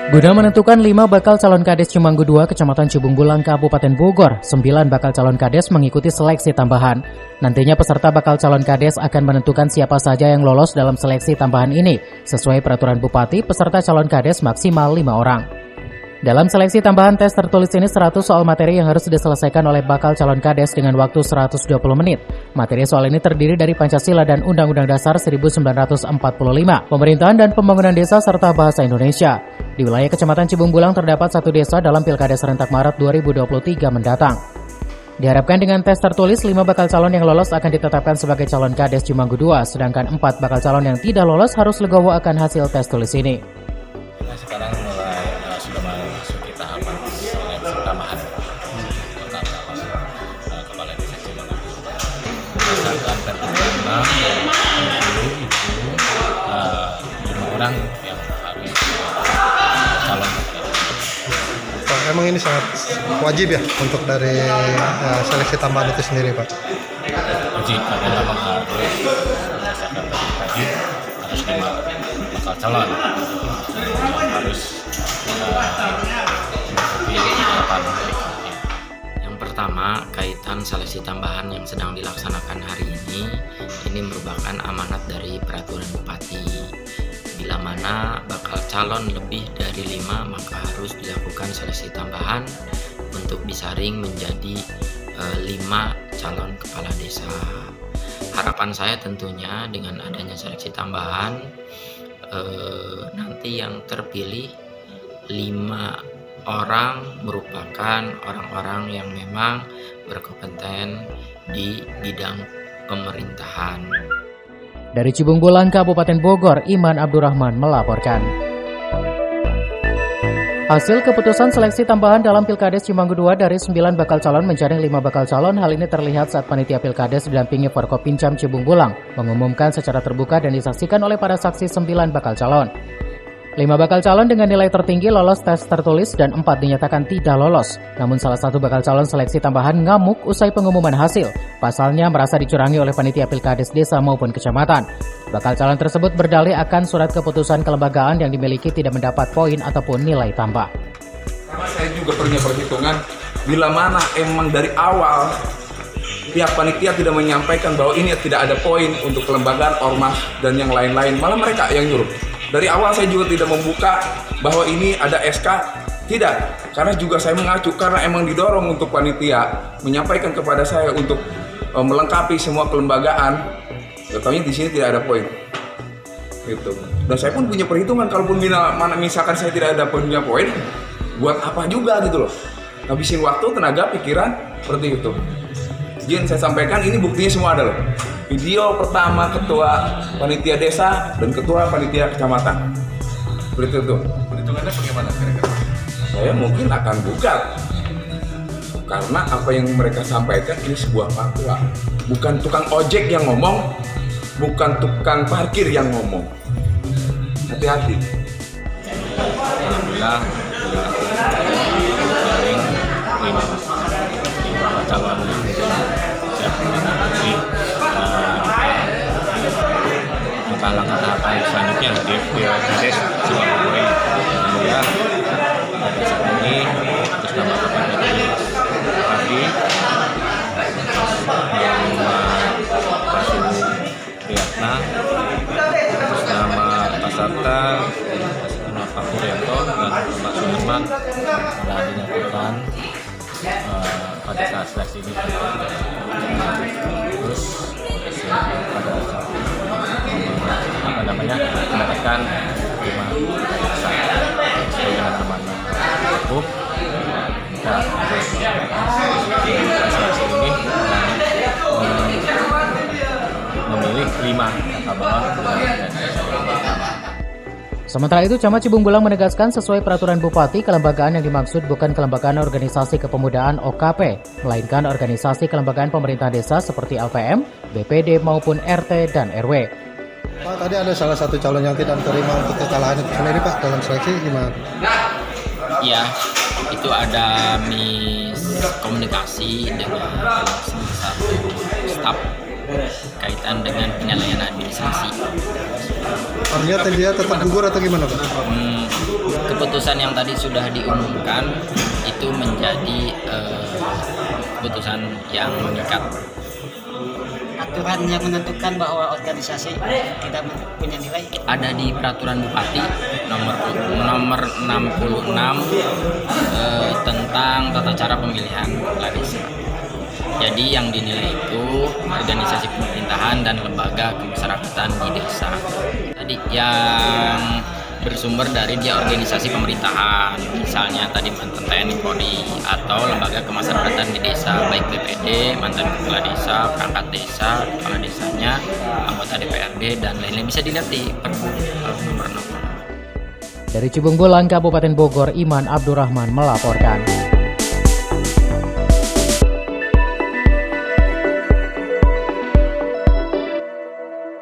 Guna menentukan 5 bakal calon Kades Cimanggu II, Kecamatan Cibung Bulang, Kabupaten Bogor, 9 bakal calon Kades mengikuti seleksi tambahan. Nantinya peserta bakal calon Kades akan menentukan siapa saja yang lolos dalam seleksi tambahan ini. Sesuai peraturan Bupati, peserta calon Kades maksimal 5 orang. Dalam seleksi tambahan tes tertulis ini 100 soal materi yang harus diselesaikan oleh bakal calon Kades dengan waktu 120 menit. Materi soal ini terdiri dari Pancasila dan Undang-Undang Dasar 1945, Pemerintahan dan Pembangunan Desa serta Bahasa Indonesia. Di wilayah Kecamatan Cibung Bulang terdapat 1 desa dalam Pilkada serentak Maret 2023 mendatang. Diharapkan dengan tes tertulis, 5 bakal calon yang lolos akan ditetapkan sebagai calon Kades Cimanggu II, sedangkan 4 bakal calon yang tidak lolos harus legowo akan hasil tes tulis ini. Sekarang sudah memasuki tahapan seleksi tambahan bakal calon kepala desa Cimanggu. Berdasarkan pertemuan 5 orang yang harus calon. Emang ini sangat wajib ya untuk dari seleksi tambahan itu sendiri, Pak? Wajib, karena memang harus berdasarkan tadi harus 5 bakal calon harus Yang pertama, kaitan seleksi tambahan yang sedang dilaksanakan hari ini merupakan amanat dari peraturan Bupati. Bila mana bakal calon lebih dari 5, maka harus dilakukan seleksi tambahan untuk disaring menjadi 5 calon kepala desa. Harapan saya tentunya dengan adanya seleksi tambahan, nanti yang terpilih 5 orang merupakan orang-orang yang memang berkompeten di bidang pemerintahan. Dari Cibung Bulang, Kabupaten Bogor, Iman Abdurrahman melaporkan. Hasil keputusan seleksi tambahan dalam Pilkades Cimanggu II dari 9 bakal calon menjadi 5 bakal calon. Hal ini terlihat saat panitia Pilkades didampingi Forkopimcam Cibung Bulang mengumumkan secara terbuka dan disaksikan oleh para saksi 9 bakal calon. 5 bakal calon dengan nilai tertinggi lolos tes tertulis dan 4 dinyatakan tidak lolos. Namun salah satu bakal calon seleksi tambahan ngamuk usai pengumuman hasil. Pasalnya merasa dicurangi oleh panitia Pilkades desa maupun kecamatan. Bakal calon tersebut berdalih akan surat keputusan kelembagaan yang dimiliki tidak mendapat poin ataupun nilai tambah. Karena saya juga punya perhitungan, bila mana emang dari awal pihak panitia tidak menyampaikan bahwa ini tidak ada poin untuk kelembagaan, ormas, dan yang lain-lain, malah mereka yang nyuruh. Dari awal saya juga tidak membuka bahwa ini ada SK, tidak. Karena juga saya mengacu, karena emang didorong untuk panitia menyampaikan kepada saya untuk melengkapi semua kelembagaan. Katanya di sini tidak ada poin. Gitu. Dan saya pun punya perhitungan, kalaupun misalkan saya tidak ada punya poin, buat apa juga gitu loh. Habisin waktu, tenaga, pikiran, seperti itu. Jadi saya sampaikan ini buktinya semua ada loh. Video pertama ketua panitia desa dan ketua panitia kecamatan. Seperti itu. Perhitungannya bagaimana kira-kira? Saya mungkin akan gugat. Karena apa yang mereka sampaikan ini sebuah fatwa. Bukan tukang ojek yang ngomong, bukan tukang parkir yang ngomong. Hati-hati. Alhamdulillah jaring 5 calon yang siap menangani langkah-langkah tahapan selanjutnya di Pilkades Cimanggu II. Alhamdulillah pada saat ini atas nama Bapak Dki Padi Rasul Priyatna, atas nama Pak Sarta, Pak Puryanto dan Pak Sudirman telah dinyatakan pada saat seleksi ini terus pada saat mendapatkan 5 besar sesuai dengan amanah hukum. Kita harus seleksi ini memilih 5 kakak bawah. Sementara itu, Camat Cibung Bulang menegaskan sesuai peraturan Bupati, kelembagaan yang dimaksud bukan kelembagaan organisasi kepemudaan OKP, melainkan organisasi kelembagaan pemerintah desa seperti LPM, BPD maupun RT dan RW. Pak, tadi ada salah satu calon yang tidak terima untuk kekalahan itu sendiri, Pak, dalam seleksi gimana? Ya, itu ada miskomunikasi dengan salah satu staf kaitan dengan penilaian administrasi. Artinya dia tetap gugur atau gimana Pak? Keputusan yang tadi sudah diumumkan itu menjadi keputusan yang mengikat. Aturan yang menentukan bahwa organisasi tidak punya nilai Ada di peraturan Bupati nomor 66 tentang tata cara pemilihan kepala desa. Jadi yang dinilai itu organisasi pemerintahan dan lembaga kemasyarakatan di desa. Tadi yang bersumber dari dia organisasi pemerintahan, misalnya tadi mantan TNI Polri atau lembaga kemasyarakatan di desa, baik BPD, mantan kepala desa, perangkat desa, kepala desanya, anggota DPRD dan lain-lain, bisa dilihat di Perbu nomor 6. Dari Cibung Bulang, Kabupaten Bogor, Iman Abdurrahman melaporkan.